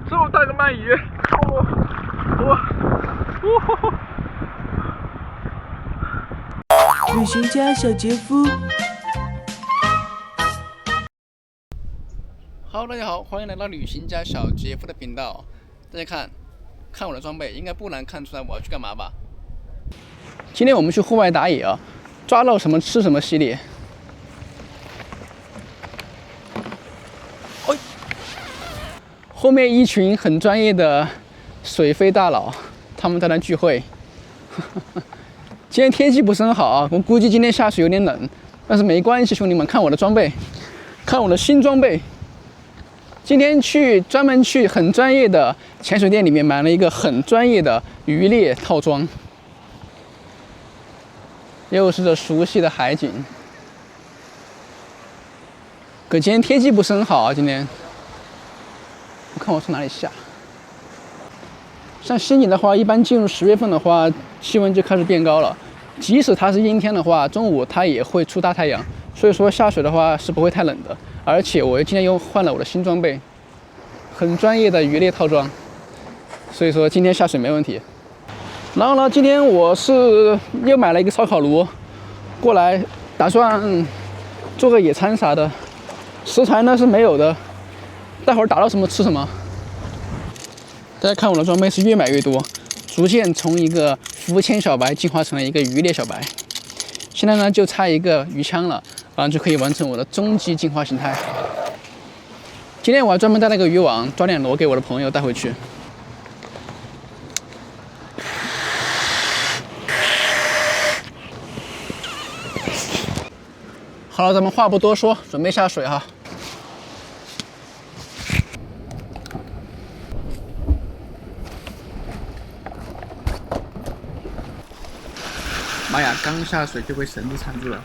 这么大个鳗鱼，旅行家小杰夫。Hello， 大家好，欢迎来到旅行家小杰夫的频道。大家看我的装备，应该不难看出来我要去干嘛吧？今天我们去户外打野啊，抓到什么吃什么系列。后面一群很专业的水飞大佬，他们在那聚会。今天天气不是很好啊，我估计今天下水有点冷，但是没关系，兄弟们，看我的装备，看我的新装备。今天专门去很专业的潜水店里面买了一个很专业的渔猎套装，又是这熟悉的海景。可今天天气不是很好啊，今天。我看我从哪里下。像西宁的话，一般进入10月份的话，气温就开始变高了。即使它是阴天的话，中午它也会出大太阳，所以说下水的话是不会太冷的。而且我今天又换了我的新装备，很专业的渔猎套装，所以说今天下水没问题。然后呢，今天我是又买了一个烧烤炉过来，打算做个野餐啥的。食材呢是没有的。待会儿打到什么吃什么。大家看我的装备是越买越多，逐渐从一个浮潜小白进化成了一个渔猎小白。现在呢就差一个鱼枪了，然后就可以完成我的终极进化形态。今天我还专门带了个渔网，抓点螺给我的朋友带回去。好了，咱们话不多说，准备下水哈。妈呀！刚下水就被绳子缠住了。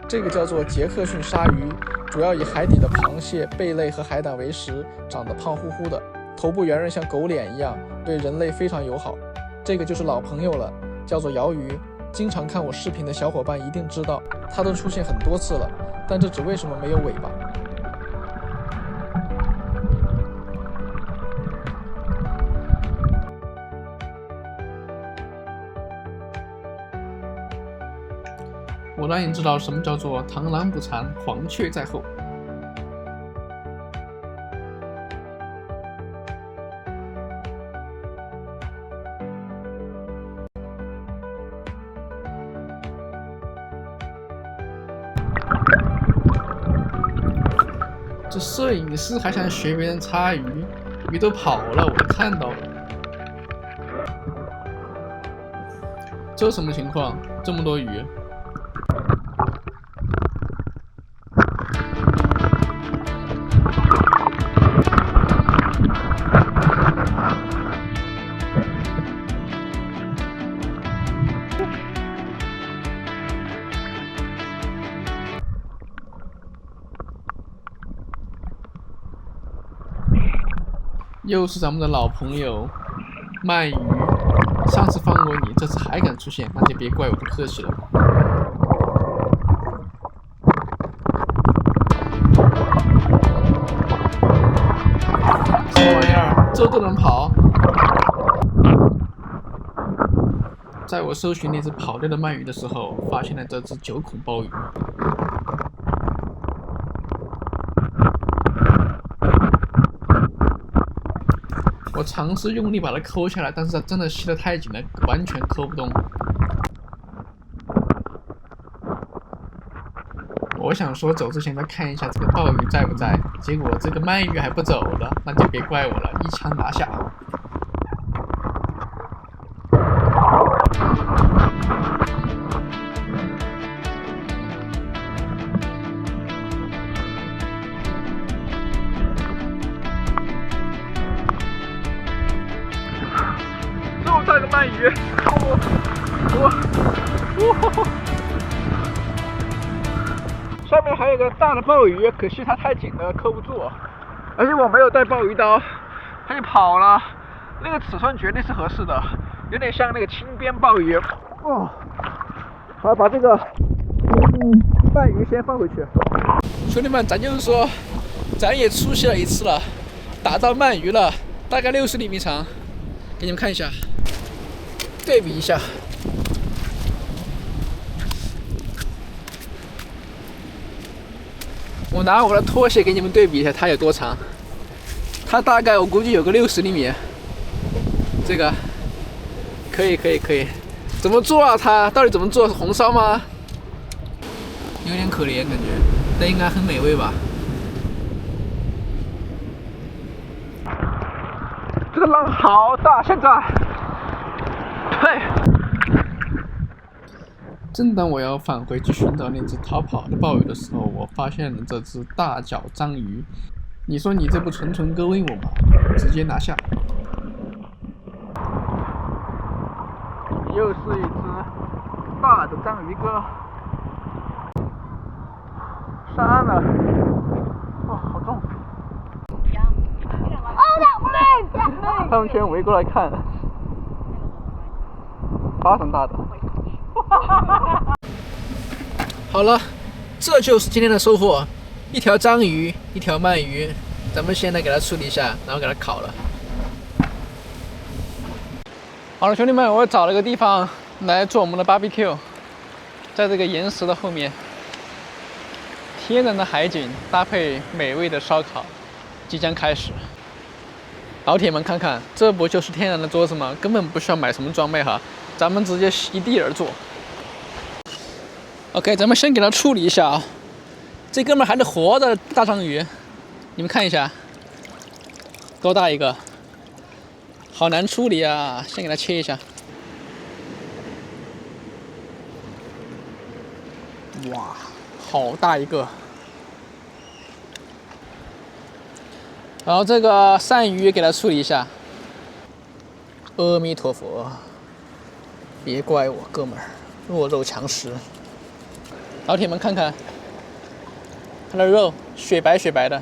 这个叫做杰克逊鲨鱼，主要以海底的螃蟹、贝类和海胆为食，长得胖乎乎的，头部圆润像狗脸一样，对人类非常友好。这个就是老朋友了，叫做鳐鱼。经常看我视频的小伙伴一定知道，它都出现很多次了，但这只为什么没有尾巴？我当然知道什么叫做螳螂捕蝉，黄雀在后。这摄影师还想学别人插鱼，鱼都跑了，我都看到了。这什么情况？这么多鱼？又是咱们的老朋友鳗鱼，上次放过你，这次还敢出现，那就别怪我不客气了。什么玩意儿？这都能跑？在我搜寻那只跑掉的鳗鱼的时候，发现了这只9孔鲍鱼。我尝试用力把它抠下来，但是它真的吸得太紧了，完全抠不动。我想说走之前再看一下这个鲍鱼在不在，结果这个鳗鱼还不走了，那就别怪我了，一枪拿下。这么大个鳗鱼，上面还有个大的鲍鱼，可惜它太紧了，扣不住。而且我没有带鲍鱼刀，它就跑了。那个尺寸绝对是合适的，有点像那个轻边鲍鱼。哦，好，把这个鳗鱼先放回去。兄弟们，咱就是说，咱也出现了一次了，打到鳗鱼了，大概60厘米长，给你们看一下，对比一下。我拿我的拖鞋给你们对比一下，它有多长。它大概我估计有个60厘米。这个可以，怎么做啊？它到底怎么做？是红烧吗？有点可怜感觉，但应该很美味吧。这个浪好大，现在，嘿。正当我要返回去寻找那只逃跑的鲍鱼的时候，我发现了这只大脚章鱼。你说你这不纯纯勾引我吗？直接拿下！又是一只大的章鱼哥，杀了！哇，好重！他们全围过来看，巴掌大的。好了，这就是今天的收获：一条章鱼，一条鳗鱼。咱们现在给它处理一下，然后给它烤了。好了，兄弟们，我找了个地方来做我们的 barbecue， 在这个岩石的后面，天然的海景搭配美味的烧烤，即将开始。老铁们，看看，这不就是天然的桌子吗？根本不需要买什么装备哈，咱们直接席地而坐。OK， 咱们先给它处理一下啊。这哥们还是活的大章鱼，你们看一下，多大一个，好难处理啊！先给它切一下。哇，好大一个！然后这个鳝鱼给它处理一下。阿弥陀佛，别怪我，哥们儿，弱肉强食。老铁们看看，它的肉雪白雪白的。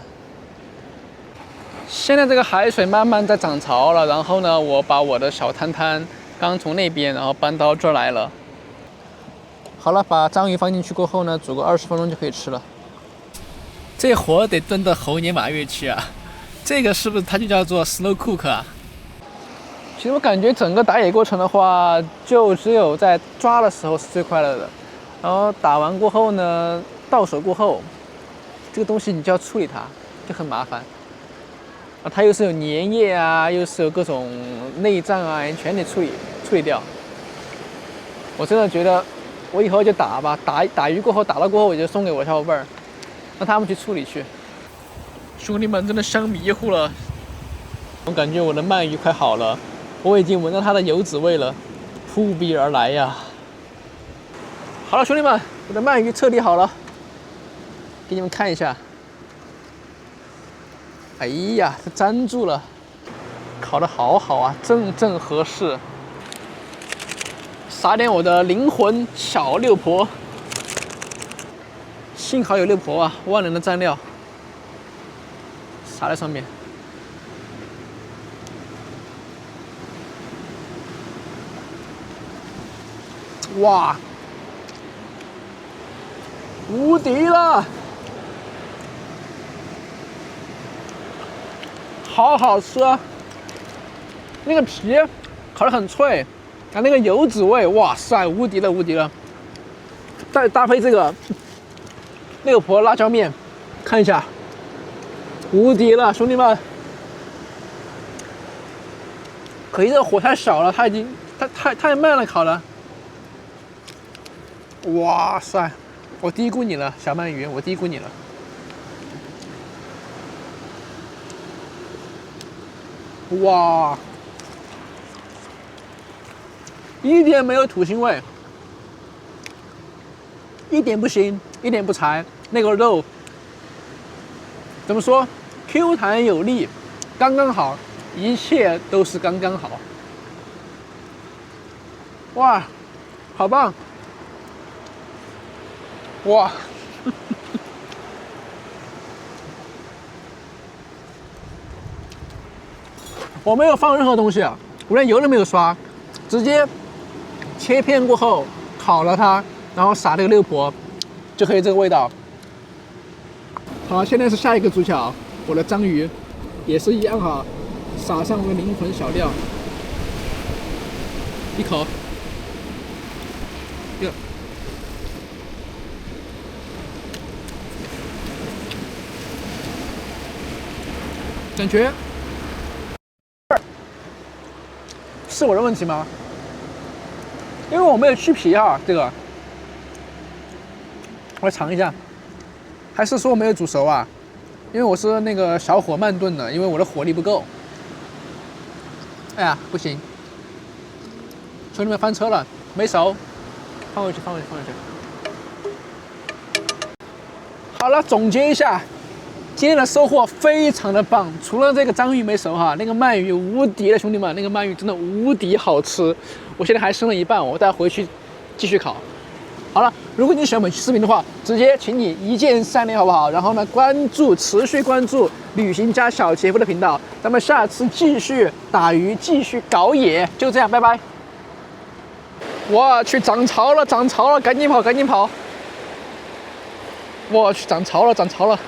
现在这个海水慢慢在涨潮了，然后呢，我把我的小摊摊刚从那边，然后搬到这儿来了。好了，把章鱼放进去过后呢，煮个20分钟就可以吃了。这活得炖得猴年马月去啊！这个是不是它就叫做 slow cook 啊？其实我感觉整个打野过程的话，就只有在抓的时候是最快乐的。然后打完过后呢，到手过后，这个东西你就要处理它，就很麻烦。啊，它又是有粘液啊，又是有各种内脏啊，全得处理掉。我真的觉得，我以后就打吧，打鱼过后，打了过后我就送给我小伙伴，让他们去处理去。兄弟们真的香迷糊了，我感觉我的鳗鱼快好了，我已经闻到它的油脂味了，扑鼻而来呀。好了，兄弟们，我的鳗鱼彻底好了，给你们看一下。哎呀，它粘住了，烤得好好啊，正正合适。撒点我的灵魂小六婆，幸好有六婆啊，万能的蘸料，撒在上面。哇！无敌了，好好吃啊！那个皮烤得很脆，那个油脂味，哇塞，无敌了，无敌了！再搭配这个六婆辣椒面，看一下，无敌了，兄弟们！可惜这个火太小了，它已经太慢了，烤的。哇塞！我低估你了，小鳗鱼，我低估你了。哇，一点没有土腥味，一点不腥，一点不柴。那个肉怎么说 ？Q 弹有力，刚刚好，一切都是刚刚好。哇，好棒！哇，我没有放任何东西，我连油都没有刷，直接切片过后烤了它，然后撒那个六婆，就可以这个味道。好，现在是下一个主角，我的章鱼，也是一样哈，撒上我的灵魂小料，一口，哟。感觉是我的问题吗？因为我没有去皮啊，这个我来尝一下，还是说我没有煮熟啊？因为我是那个小火慢炖的，因为我的火力不够。哎呀，不行，兄弟们翻车了，没熟，放回去。好了，总结一下。今天的收获非常的棒，除了这个章鱼没熟哈，那个鳗鱼无敌了，兄弟们，那个鳗鱼真的无敌好吃。我现在还剩了一半，我带回去继续烤。好了，如果你喜欢本期视频的话，直接请你一键三连好不好？然后呢，持续关注旅行家小杰夫的频道，咱们下次继续打鱼，继续搞野，就这样，拜拜。我去，涨潮了，赶紧跑！我去，涨潮了。